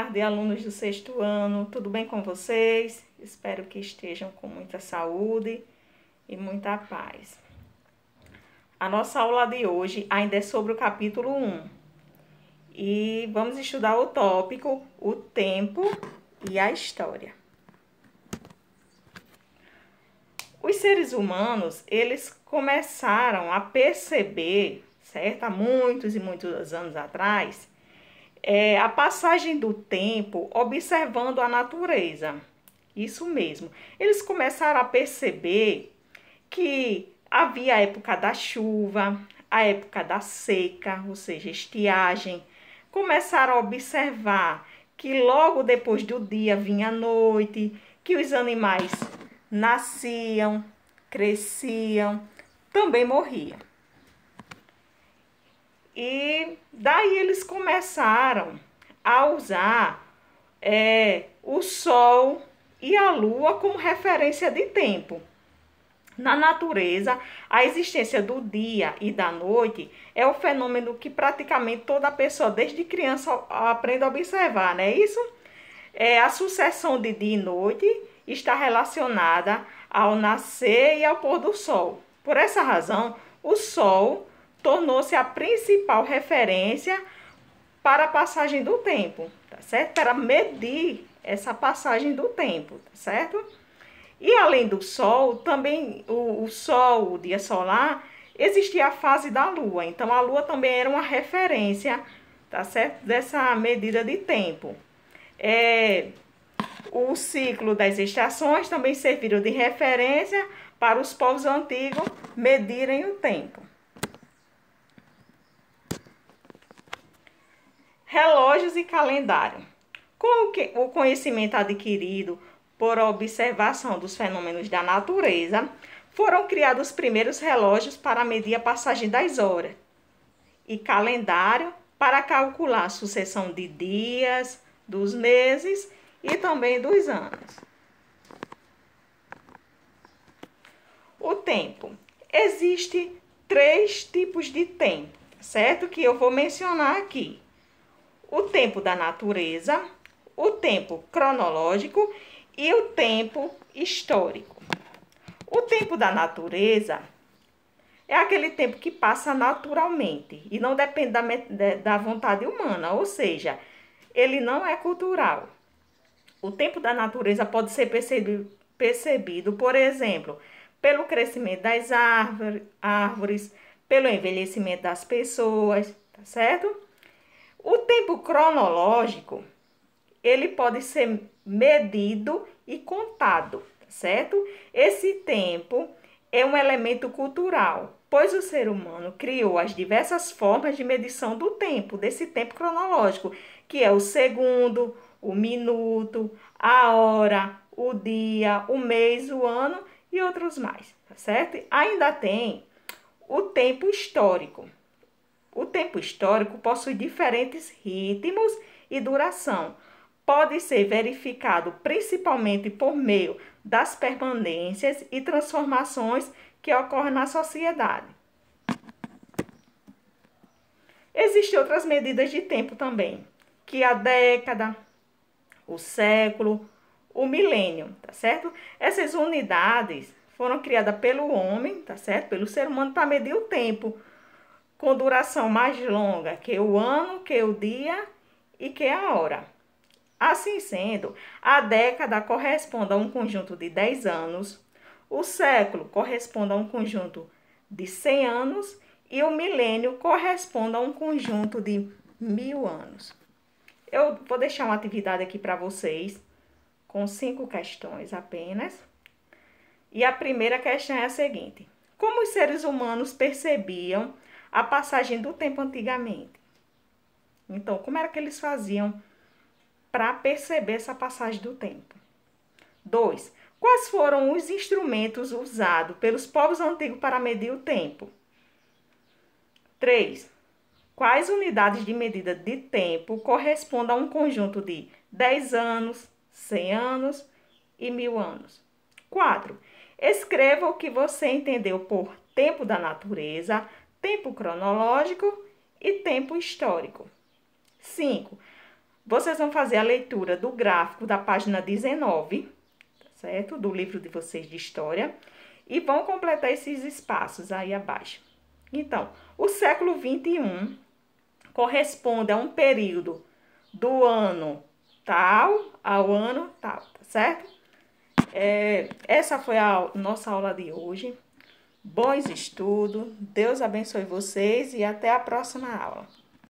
tarde, alunos do sexto ano, tudo bem com vocês? Espero que estejam com muita saúde e muita paz. A nossa aula de hoje ainda é sobre o capítulo 1 e vamos estudar o tópico, o tempo e a história. Os seres humanos, eles começaram a perceber, certo? Há muitos e muitos anos atrás, a passagem do tempo observando a natureza. Isso mesmo. Eles começaram a perceber que havia a época da chuva, a época da seca, ou seja, estiagem. Começaram a observar que logo depois do dia vinha a noite, que os animais nasciam, cresciam, também morriam. E daí eles começaram a usar o Sol e a Lua como referência de tempo. Na natureza, a existência do dia e da noite é o fenômeno que praticamente toda pessoa, desde criança, aprende a observar, não é isso? A sucessão de dia e noite está relacionada ao nascer e ao pôr do sol. Por essa razão, o Sol tornou-se a principal referência para a passagem do tempo, tá certo? Para medir essa passagem do tempo, tá certo? E além do Sol, também o Sol, o dia solar, existia a fase da Lua. Então, a Lua também era uma referência, tá certo? Dessa medida de tempo. O ciclo das estações também serviram de referência para os povos antigos medirem o tempo. Relógios e calendário. Com o conhecimento adquirido por observação dos fenômenos da natureza, foram criados os primeiros relógios para medir a passagem das horas e calendário para calcular a sucessão de dias, dos meses e também dos anos. O tempo. Existem 3 tipos de tempo, certo? Que eu vou mencionar aqui. O tempo da natureza, o tempo cronológico e o tempo histórico. O tempo da natureza é aquele tempo que passa naturalmente e não depende da vontade humana, ou seja, ele não é cultural. O tempo da natureza pode ser percebido, por exemplo, pelo crescimento das árvores, pelo envelhecimento das pessoas, tá certo? O tempo cronológico, ele pode ser medido e contado, tá certo? Esse tempo é um elemento cultural, pois o ser humano criou as diversas formas de medição do tempo, desse tempo cronológico, que é o segundo, o minuto, a hora, o dia, o mês, o ano e outros mais, tá certo? Ainda tem o tempo histórico. O tempo histórico possui diferentes ritmos e duração. Pode ser verificado principalmente por meio das permanências e transformações que ocorrem na sociedade. Existem outras medidas de tempo também, que a década, o século, o milênio, tá certo? Essas unidades foram criadas pelo homem, tá certo? Pelo ser humano para medir o tempo, com duração mais longa que o ano, que o dia e que a hora. Assim sendo, a década corresponde a um conjunto de 10 anos, o século corresponde a um conjunto de 100 anos e o milênio corresponde a um conjunto de 1000 anos. Eu vou deixar uma atividade aqui para vocês, com 5 questões apenas. E a primeira questão é a seguinte: como os seres humanos percebiam a passagem do tempo antigamente? Então, como era que eles faziam para perceber essa passagem do tempo? 2. Quais foram os instrumentos usados pelos povos antigos para medir o tempo? 3. Quais unidades de medida de tempo correspondem a um conjunto de 10 anos, 100 anos e 1000 anos? 4. Escreva o que você entendeu por tempo da natureza, tempo cronológico e tempo histórico. 5. Vocês vão fazer a leitura do gráfico da página 19, tá certo? Do livro de vocês de história. E vão completar esses espaços aí abaixo. Então, o século XXI corresponde a um período do ano tal ao ano tal, tá certo? Essa foi a nossa aula de hoje. Bons estudos, Deus abençoe vocês e até a próxima aula.